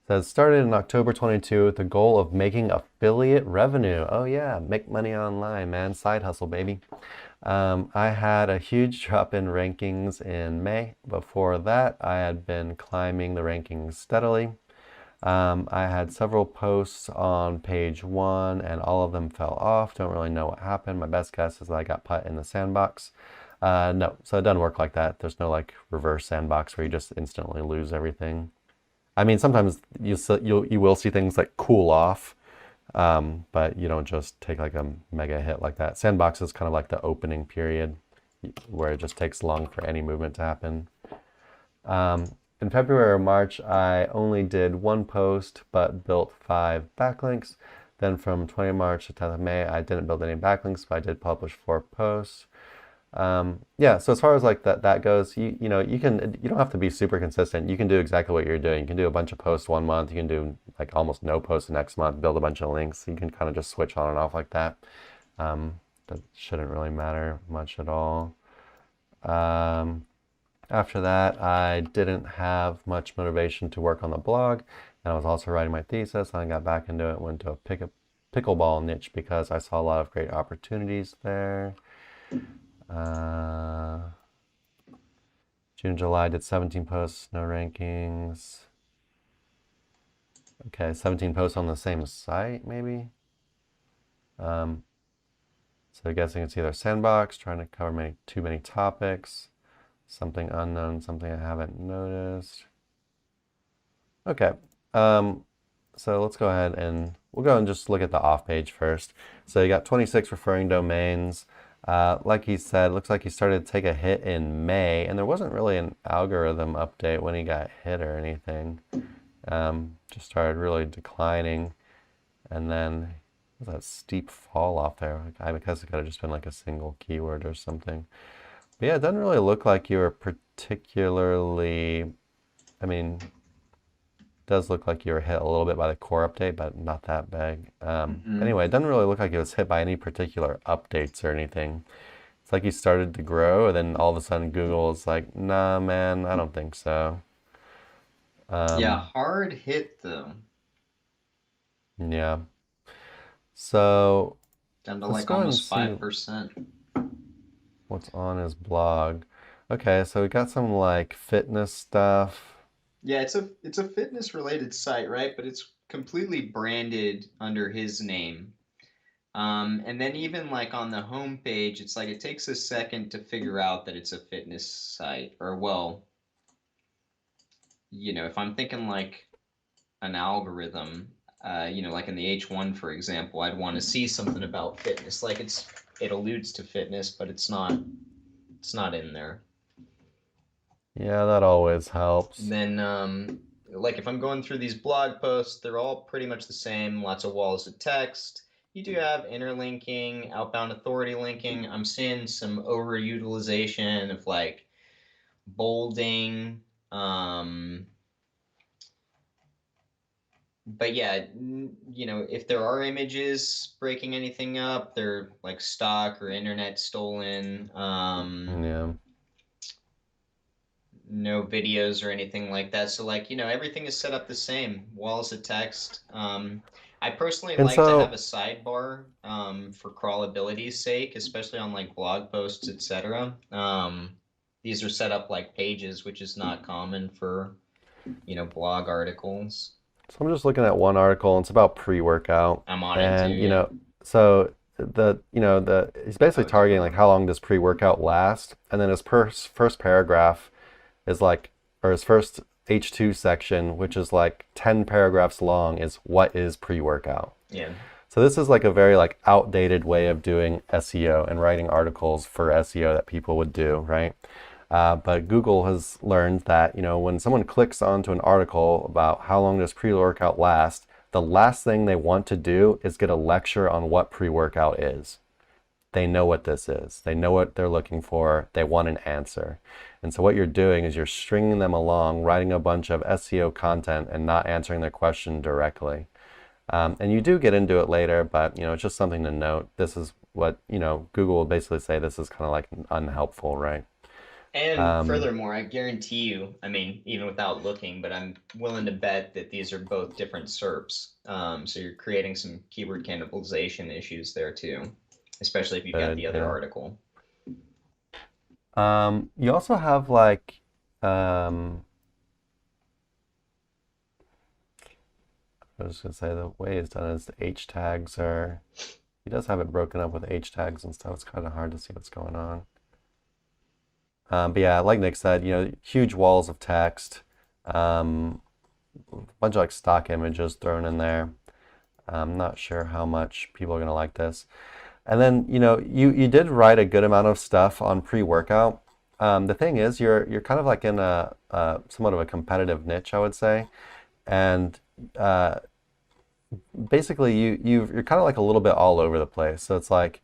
Says started in October 22 with the goal of making affiliate revenue. Oh yeah, make money online, man. Side hustle, baby. I had a huge drop in rankings in May. Before that, I had been climbing the rankings steadily. I had several posts on page one and all of them fell off. Don't really know what happened. My best guess is that I got put in the sandbox. No, so it doesn't work like that. There's no like reverse sandbox where you just instantly lose everything. I mean, sometimes you will see things like cool off, but you don't just take like a mega hit like that. Sandbox is kind of like the opening period where it just takes long for any movement to happen. In February or March, I only did one post but built 5 backlinks. Then from 20 March to 10th of May, I didn't build any backlinks, but I did publish 4 posts. Yeah, so as far as like that goes, you don't have to be super consistent. You can do exactly what you're doing. You can do a bunch of posts one month. You can do like almost no posts the next month. Build a bunch of links. You can kind of just switch on and off like that. That shouldn't really matter much at all. After that, I didn't have much motivation to work on the blog, and I was also writing my thesis. And I got back into it. Went to a pickleball niche because I saw a lot of great opportunities there. June, July, did 17 posts, no rankings. Okay, 17 posts on the same site, maybe. So I'm guessing it's either sandbox, trying to cover too many topics, something unknown, something I haven't noticed. Okay, so let's go ahead and we'll go and just look at the off page first. So you got 26 referring domains. Like he said, looks like he started to take a hit in May, and there wasn't really an algorithm update when he got hit or anything. Just started really declining, and then that steep fall off there. I guess it could have just been like a single keyword or something. But yeah, it doesn't really look like you were particularly, I mean, does look like you were hit a little bit by the core update, but not that big. Anyway, it doesn't really look like it was hit by any particular updates or anything. It's like you started to grow, and then all of a sudden Google is like, nah, man, I don't think so. Yeah, hard hit though. Yeah. So Down to let's like go ahead and almost see 5%. what's on his blog. Okay, so we got some like fitness stuff. Yeah, it's a fitness related site, right? But it's completely branded under his name. And then even like on the home page, it's like it takes a second to figure out that it's a fitness site. Or well, if I'm thinking like an algorithm, like in the H1, for example, I'd want to see something about fitness. Like it alludes to fitness, but it's not in there. Yeah, that always And helps. then like if I'm going through these blog posts, they're all pretty much the same, lots of walls of text. You do have interlinking, outbound authority linking. I'm seeing some overutilization of like bolding. But yeah, if there are images breaking anything up, they're like stock or internet stolen. Yeah. No videos or anything like that. So like, everything is set up the same. Walls of text. I personally And like to have so a sidebar for crawlability's sake, especially on like blog posts, etc. These are set up like pages, which is not common for, blog articles. So I'm just looking at one article, and it's about pre-workout, I'm on it too, and yeah. so the he's basically Oh, it took a targeting like while. how long does pre-workout last, and then his first paragraph is like, or his first H2 section, which is like 10 paragraphs long, is what is pre-workout. Yeah. So this is like a very like outdated way of doing SEO and writing articles for SEO that people would do, right? But Google has learned that, when someone clicks onto an article about how long does pre-workout last, the last thing they want to do is get a lecture on what pre-workout is. They know what this is. They know what they're looking for. They want an answer. And so what you're doing is you're stringing them along, writing a bunch of SEO content and not answering their question directly. And you do get into it later, but it's just something to note. This is what, Google will basically say this is kind of like unhelpful, right? And furthermore, I guarantee you, I mean, even without looking, but I'm willing to bet that these are both different SERPs. So you're creating some keyword cannibalization issues there too, especially if you've got the other Yeah. article. You also have like, um, I was gonna say the way it's done is the H tags are, he does have it broken up with H tags and stuff. It's kind of hard to see what's going on. But yeah, like Nick said, huge walls of text, a bunch of like stock images thrown in there. I'm not sure how much people are gonna like this. And then, you did write a good amount of stuff on pre-workout. The thing is, you're kind of like in a somewhat of a competitive niche, I would say, and uh, basically you're kind of like a little bit all over the place. So it's like,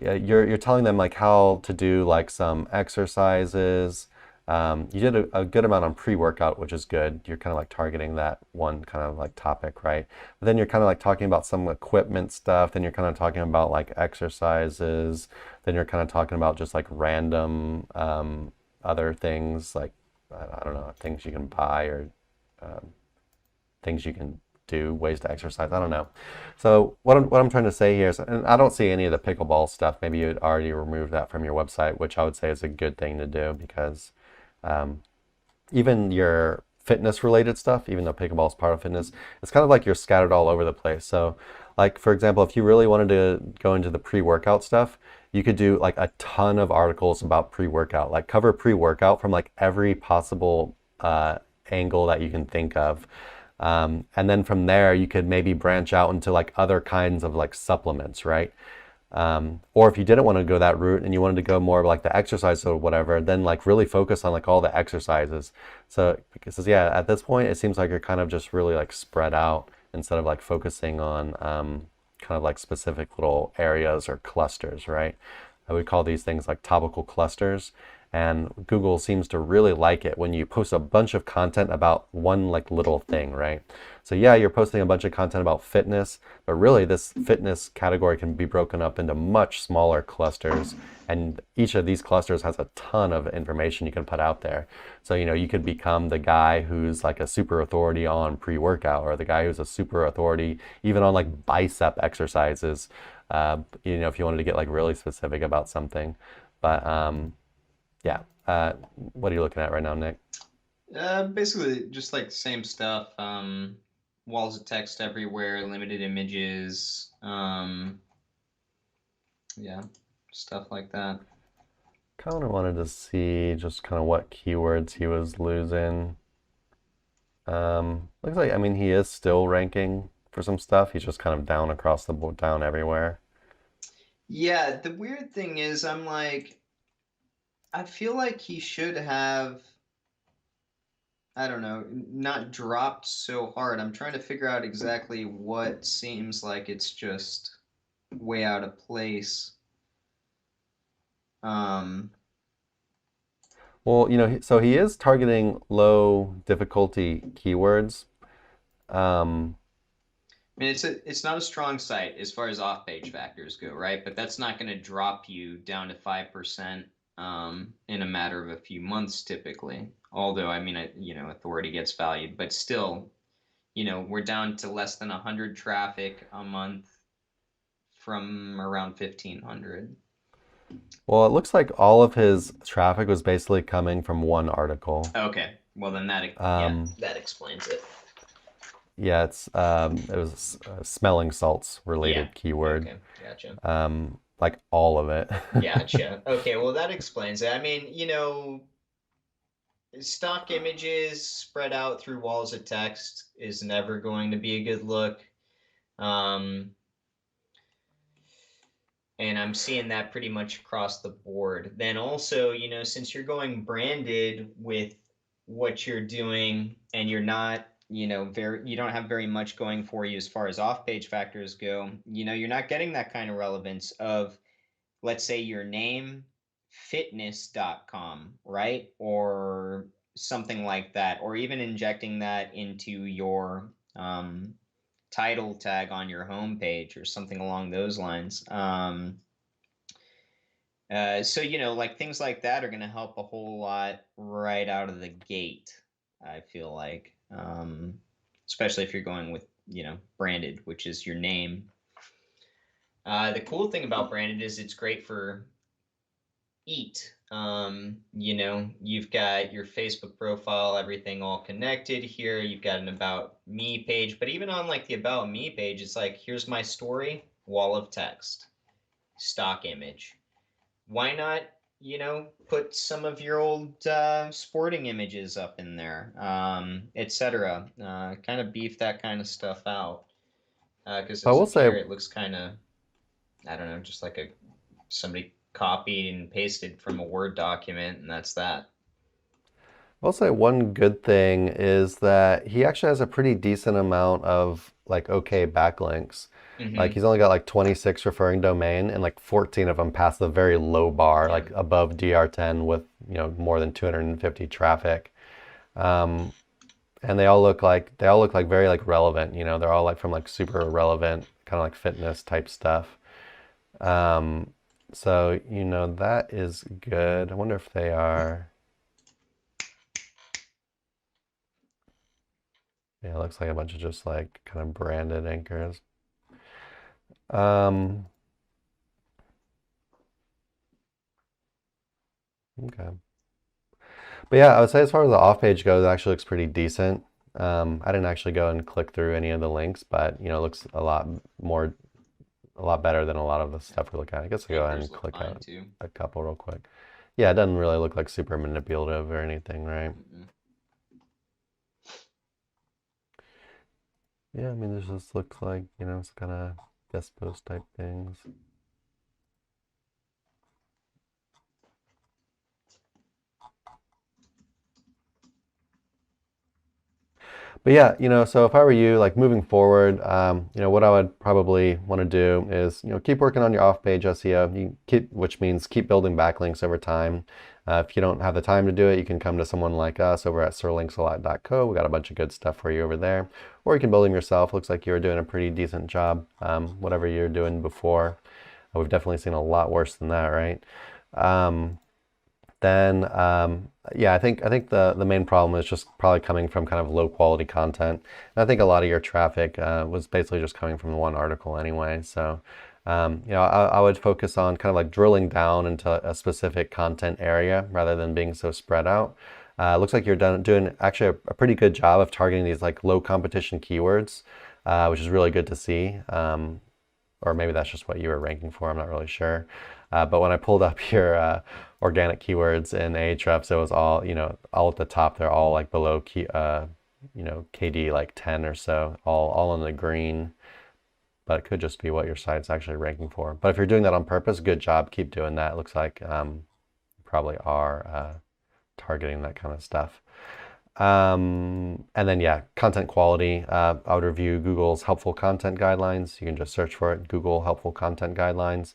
yeah, you're telling them like how to do like some exercises. You did a good amount on pre-workout, which is good. You're kind of like targeting that one kind of like topic, right? But then you're kind of like talking about some equipment stuff. Then you're kind of talking about like exercises. Then you're kind of talking about just like random other things like I don't know, things you can buy or um, things you can do, ways to exercise. I don't know. So what I'm trying to say here is, and I don't see any of the pickleball stuff. Maybe you'd already removed that from your website, which I would say is a good thing to do because um, even your fitness related stuff, even though pickleball is part of fitness, it's kind of like you're scattered all over the place. So, like for example, if you really wanted to go into the pre-workout stuff, you could do like a ton of articles about pre-workout, like cover pre-workout from like every possible angle that you can think of. And then from there, you could maybe branch out into like other kinds of like supplements, right? Or if you didn't want to go that route and you wanted to go more of like the exercise or whatever, then like really focus on like all the exercises. So because yeah, at this point, it seems like you're kind of just really like spread out instead of like focusing on kind of like specific little areas or clusters, right? We call these things like topical clusters. And Google seems to really like it when you post a bunch of content about one like little thing, right? So yeah, you're posting a bunch of content about fitness, but really this fitness category can be broken up into much smaller clusters. And each of these clusters has a ton of information you can put out there. So, you could become the guy who's like a super authority on pre-workout or the guy who's a super authority even on like bicep exercises, if you wanted to get like really specific about something. But yeah. What are you looking at right now, Nick? Basically, just like same stuff. Walls of text everywhere, limited images. Yeah, stuff like that. Kind of wanted to see just kind of what keywords he was losing. Looks like, I mean, he is still ranking for some stuff. He's just kind of down across the board, down everywhere. Yeah, the weird thing is, I'm like, I feel like he should have, I don't know, not dropped so hard. I'm trying to figure out exactly what seems like it's just way out of place. Um, Well, so he is targeting low difficulty keywords. Um, I mean, it's not a strong site as far as off-page factors go, right? But that's not going to drop you down to 5% in a matter of a few months, typically. Although, I mean, authority gets valued, but still, we're down to less than 100 traffic a month from around 1,500. well, it looks like all of his traffic was basically coming from one article. Okay, well then Um, that explains it. yeah, it was a smelling salts Yeah. related keyword. Okay, gotcha. Like all of it. Gotcha. Okay, well that explains it. I mean, stock images spread out through walls of text is never going to be a good look. Um, and I'm seeing that pretty much across the board. Then also, since you're going branded with what you're doing and you're not, you don't have very much going for you as far as off-page factors go, you're not getting that kind of relevance of, let's say, your name, fitness.com, right? Or something like that, or even injecting that into your title tag on your homepage or something along those lines. So, like things like that are going to help a whole lot right out of the gate, I feel like. Especially if you're going with, branded, which is your name. The cool thing about branded is it's great for eat. You've got your Facebook profile, everything all connected here. You've got an About Me page, but even on like the About Me page, it's like, here's my story, wall of text, stock image. Why not, put some of your old sporting images up in there, etc. Kind of beef that kind of stuff out. Because I as will of say, here, it looks kind of, I don't know, just like somebody copied and pasted from a Word document, and that's that. I'll say one good thing is that he actually has a pretty decent amount of like okay backlinks. Like Mm-hmm. he's only got like 26 referring domain and like 14 of them pass the very low bar, Yeah. like above DR10 with, more than 250 traffic. Um, and they all look like very like relevant, they're all like from like super relevant kind of like fitness type stuff. Um, so, that is good. I wonder if they are, yeah, it looks like a bunch of just like kind of branded anchors. Um, okay. But yeah, I would say as far as the off page goes, it actually looks pretty decent. I didn't actually go and click through any of the links, but it looks a lot better than a lot of the stuff we're looking at. I guess I'll go ahead Anchors and look click fine out too. a couple real quick. Yeah, it doesn't really look like super manipulative or anything, right? Mm-mm. Yeah, I mean, this just looks like, it's kind of guest post type things. But yeah, so if I were you, like moving forward, what I would probably want to do is, keep working on your off-page SEO. Which means keep building backlinks over time. If you don't have the time to do it, you can come to someone like us over at sirlinksalot.co. We got a bunch of good stuff for you over there, or you can build them yourself. Looks like you're doing a pretty decent job. Whatever you're doing before, we've definitely seen a lot worse than that, right? Um, then yeah, I think the main problem is just probably coming from kind of low quality content. And I think a lot of your traffic was basically just coming from one article anyway. So I would focus on kind of like drilling down into a specific content area rather than being so spread out. Looks like you're doing actually a pretty good job of targeting these like low competition keywords, which is really good to see. Or maybe that's just what you were ranking for. I'm not really sure. But when I pulled up your organic keywords in Ahrefs, it was all, all at the top. They're all like below KD like 10 or so, all in the green. But it could just be what your site's actually ranking for. But if you're doing that on purpose, good job. Keep doing that. It looks like you probably are targeting that kind of stuff. And then yeah, content quality. I would review Google's helpful content guidelines. You can just search for it, Google helpful content guidelines.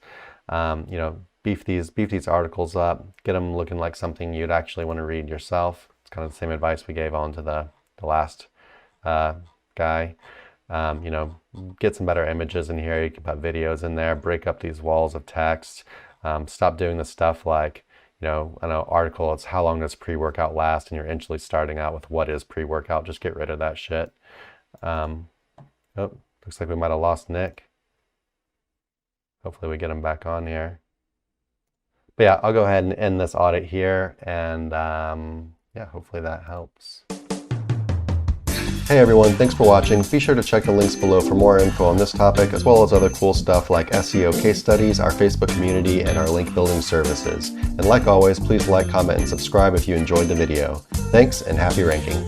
Beef these articles up, get them looking like something you'd actually want to read yourself. It's kind of the same advice we gave on to the last guy. Get some better images in here. You can put videos in there, break up these walls of text. Stop doing the stuff like, an article, it's how long does pre-workout last, and you're instantly starting out with what is pre-workout. Just get rid of that shit. Oh, looks like we might have lost Nick. Hopefully we get him back on here. But yeah, I'll go ahead and end this audit here, and yeah, hopefully that helps. Hey everyone, thanks for watching. Be sure to check the links below for more info on this topic, as well as other cool stuff like SEO case studies, our Facebook community, and our link building services. And like always, please like, comment, and subscribe if you enjoyed the video. Thanks, and happy ranking.